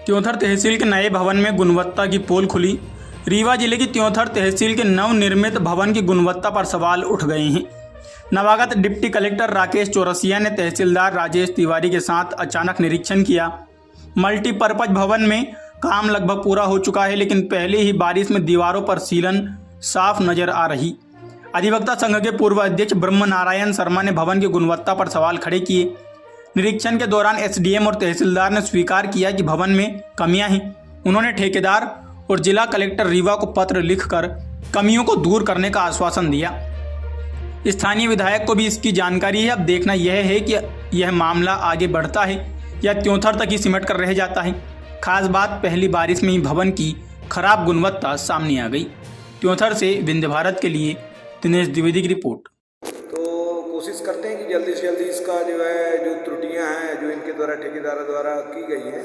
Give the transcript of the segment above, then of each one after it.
त्योंथर तहसील के नए भवन में गुणवत्ता की पोल खुली। रीवा जिले की त्योंथर तहसील के नवनिर्मित भवन की गुणवत्ता पर सवाल उठ गए हैं। नवागत डिप्टी कलेक्टर राकेश चौरसिया ने तहसीलदार राजेश तिवारी के साथ अचानक निरीक्षण किया। मल्टीपर्पज भवन में काम लगभग पूरा हो चुका है, लेकिन पहले ही बारिश में दीवारों पर सीलन साफ नजर आ रही। अधिवक्ता संघ के पूर्व अध्यक्ष ब्रह्म नारायण शर्मा ने भवन की गुणवत्ता पर सवाल खड़े किए। निरीक्षण के दौरान एसडीएम और तहसीलदार ने स्वीकार किया कि भवन में कमियां हैं। उन्होंने ठेकेदार और जिला कलेक्टर रीवा को पत्र लिखकर कमियों को दूर करने का आश्वासन दिया। स्थानीय विधायक को भी इसकी जानकारी है। अब देखना यह है कि यह मामला आगे बढ़ता है या त्योंथर तक ही सिमट कर रह जाता है। खास बात, पहली बारिश में ही भवन की खराब गुणवत्ता सामने आ गई। त्योंथर से विंध्य भारत के लिए दिनेश द्विवेदी की रिपोर्ट। तो कोशिश करते हैं कि जल्दी से जल्दी इसका जो त्रुटियां हैं जो इनके द्वारा ठेकेदारों द्वारा की गई हैं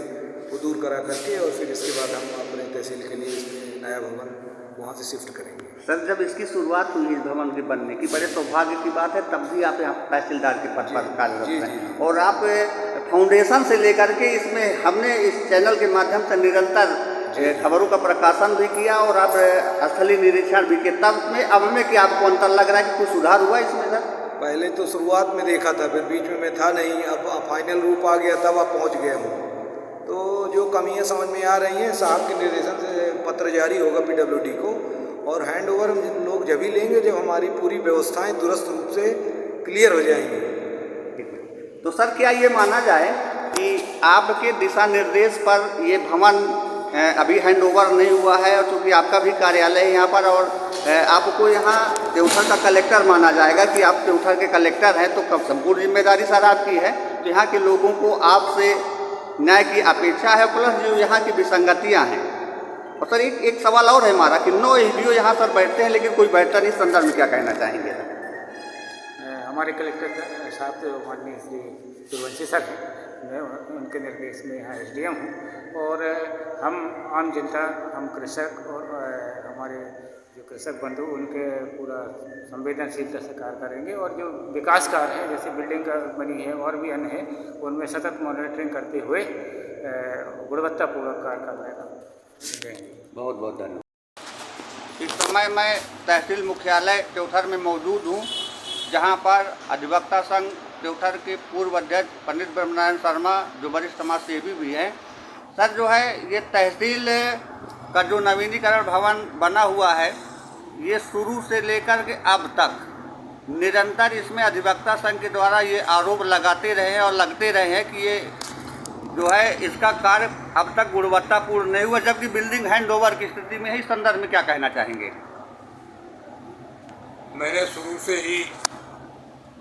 वो दूर करा करके और फिर इसके बाद हम अपने तहसील के लिए इसमें नया भवन वहाँ से शिफ्ट करेंगे। सर, जब इसकी शुरुआत हुई इस भवन के बनने की, बड़े सौभाग्य की बात है, तब भी आप यहाँ तहसीलदार के पद पर कार्यरत हैं और आप फाउंडेशन से लेकर के इसमें हमने इस चैनल के माध्यम से निरंतर खबरों का प्रकाशन भी किया और आप स्थलीय निरीक्षण भी किया। तब में अब में क्या आपको अंतर लग रहा है कि कुछ सुधार हुआ इसमें सर? पहले तो शुरुआत में देखा था, फिर बीच में मैं था नहीं, अब फाइनल रूप आ गया तब आप पहुँच गए हूँ। तो जो कमियाँ समझ में आ रही हैं, साहब के निर्देशन से पत्र जारी होगा पीडब्ल्यूडी को और हैंड ओवर लोग जब ही लेंगे जब हमारी पूरी व्यवस्थाएं दुरुस्त रूप से क्लियर हो जाएंगी। तो सर, क्या ये माना जाए कि आपके दिशा निर्देश पर ये भवन अभी हैंड ओवर नहीं हुआ है और चूँकि आपका भी कार्यालय है यहाँ पर और आपको यहाँ त्योंथर का कलेक्टर माना जाएगा कि आप त्योंथर के कलेक्टर हैं, तो कब संपूर्ण जिम्मेदारी सर आपकी है। तो यहाँ के लोगों को आपसे न्याय की अपेक्षा है, प्लस जो यहाँ की विसंगतियाँ हैं। और सर एक सवाल और है हमारा कि 9 एसडीओ यहाँ सर बैठते हैं लेकिन कोई बैठता नहीं, संदर्भ में क्या कहना चाहेंगे? हमारे कलेक्टर साहब तो माननीय श्री सूर्यवंशी सर हैं, मैं उनके निर्देश में यहाँ एसडीएम हूँ और हम आम जनता, हम कृषक और हमारे जो कृषक बंधु उनके पूरा संवेदनशीलता से कार्य करेंगे और जो विकास कार्य है जैसे बिल्डिंग का बनी है और भी अन्य है उनमें सतत मॉनिटरिंग करते हुए गुणवत्तापूर्वक कार्य करने का बहुत बहुत धन्यवाद। इस समय मैं तहसील मुख्यालय त्योंथर में मौजूद हूँ, जहाँ पर अधिवक्ता संघ त्योंथर के पूर्व अध्यक्ष पंडित ब्रह्मनारायण शर्मा जो वरिष्ठ समाज सेवी भी हैं। सर, जो है ये तहसील का जो नवीनीकरण भवन बना हुआ है, ये शुरू से लेकर के अब तक निरंतर इसमें अधिवक्ता संघ के द्वारा ये आरोप लगाते रहे और लगते रहे हैं कि ये जो है इसका कार्य अब तक गुणवत्तापूर्ण नहीं हुआ, जबकि बिल्डिंग हैंड ओवर की स्थिति में ही। संदर्भ में क्या कहना चाहेंगे? मैंने शुरू से ही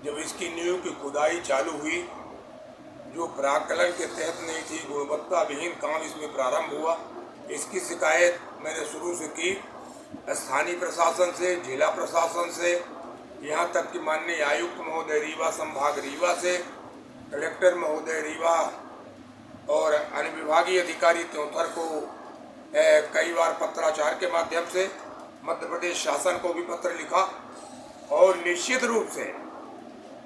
जब इसकी नींव की खुदाई चालू हुई, जो प्राकलन के तहत नहीं थी, गुणवत्ता विहीन काम इसमें प्रारंभ हुआ, इसकी शिकायत मैंने शुरू से की स्थानीय प्रशासन से, जिला प्रशासन से, यहाँ तक कि माननीय आयुक्त महोदय रीवा, संभाग रीवा से, कलेक्टर महोदय रीवा और अन्य विभागीय अधिकारी त्योंथर को कई बार पत्राचार के माध्यम से मध्य प्रदेश शासन को भी पत्र लिखा और निश्चित रूप से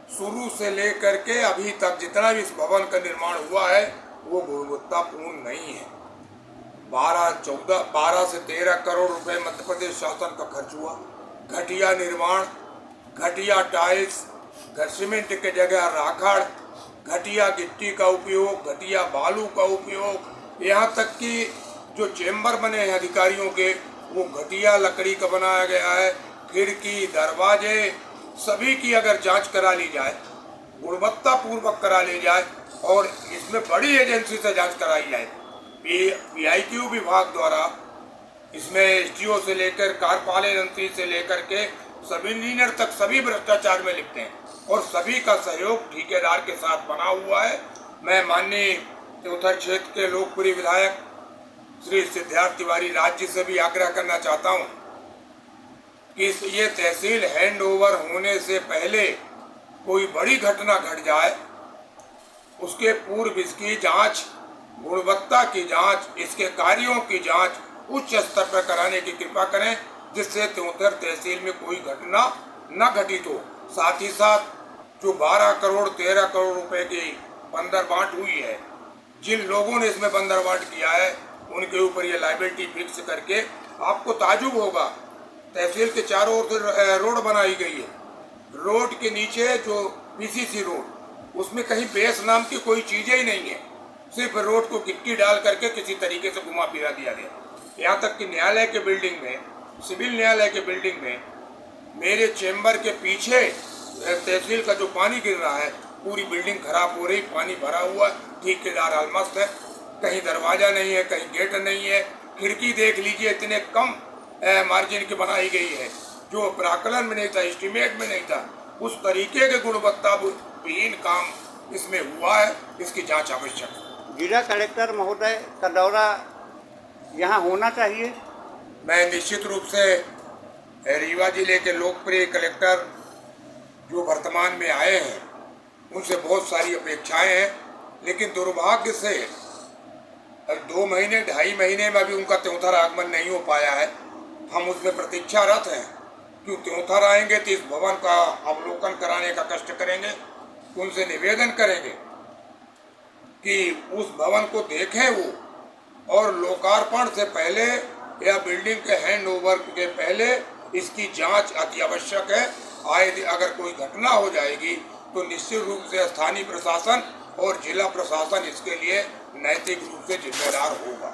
शुरू से लेकर के अभी तक जितना भी इस भवन का निर्माण हुआ है वो गुणवत्तापूर्ण नहीं है। 12 से 13 करोड़ रुपए मध्य प्रदेश शासन का खर्च हुआ। घटिया निर्माण, घटिया टाइल्स, सीमेंट के जगह राखड़, घटिया गिट्टी का उपयोग, घटिया बालू का उपयोग, यहाँ तक कि जो चेंबर बने हैं अधिकारियों के वो घटिया लकड़ी का बनाया गया है। खिड़की, दरवाजे सभी की अगर जांच करा ली जाए, गुणवत्तापूर्वक करा ली जाए और इसमें बड़ी एजेंसी से जांच कराई जाए, पीआईक्यू विभाग द्वारा इसमें एसडीओ से लेकर कार्यपालन मंत्री से लेकर के सभी इंजीनियर तक सभी भ्रष्टाचार में लिखते हैं और सभी का सहयोग ठेकेदार के साथ बना हुआ है। मैं माननीय त्योंथर क्षेत्र के लोकप्रिय विधायक श्री सिद्धार्थ तिवारी राज्य से भी आग्रह करना चाहता हूं कि ये तहसील हैंड ओवर होने से पहले कोई बड़ी घटना घट जाए, उसके पूर्व इसकी जांच, गुणवत्ता की जांच, इसके कार्यों की जांच उच्च स्तर पर कराने की कृपा करें, जिससे त्योंथर तहसील में कोई घटना न घटित हो। साथ ही साथ जो 12 करोड़ 13 करोड़ रुपए की 15 बांट हुई है, जिन लोगों ने इसमें बंदरवाट किया है उनके ऊपर ये लाइबिलिटी फिक्स करके, आपको ताजुब होगा, तहसील के चारों ओर से रोड बनाई गई है, रोड के नीचे जो पीसीसी रोड, उसमें कहीं बेस नाम की कोई चीज़ ही नहीं है, सिर्फ रोड को गिट्टी डाल करके किसी तरीके से घुमा फिरा दिया गया। यहाँ तक कि न्यायालय के बिल्डिंग में, सिविल न्यायालय के बिल्डिंग में, मेरे चेम्बर के पीछे तहसील का जो पानी गिर रहा है, पूरी बिल्डिंग खराब हो रही, पानी भरा हुआ, ठेकेदार अलमस्त है, कहीं दरवाजा नहीं है, कहीं गेट नहीं है, खिड़की देख लीजिए इतने कम मार्जिन की बनाई गई है, जो प्राकलन में नहीं था, एस्टीमेट में नहीं था, उस तरीके के गुणवत्ताहीन काम इसमें हुआ है। इसकी जांच आवश्यक है। जिला कलेक्टर महोदय का दौरा यहाँ होना चाहिए। मैं निश्चित रूप से रीवा जिले के लोकप्रिय कलेक्टर जो वर्तमान में आए हैं उनसे बहुत सारी अपेक्षाएं हैं, लेकिन दुर्भाग्य से 2 महीने 2.5 महीने में अभी उनका त्योंथर आगमन नहीं हो पाया है। हम उसमें प्रतीक्षारत हैं कि त्योंथर आएंगे तो इस भवन का अवलोकन कराने का कष्ट करेंगे, उनसे निवेदन करेंगे कि उस भवन को देखें वो, और लोकार्पण से पहले या बिल्डिंग के हैंड ओवर के पहले इसकी जांच अति आवश्यक है। अगर कोई घटना हो जाएगी तो निश्चित रूप से स्थानीय प्रशासन और जिला प्रशासन इसके लिए नैतिक रूप से जिम्मेदार होगा।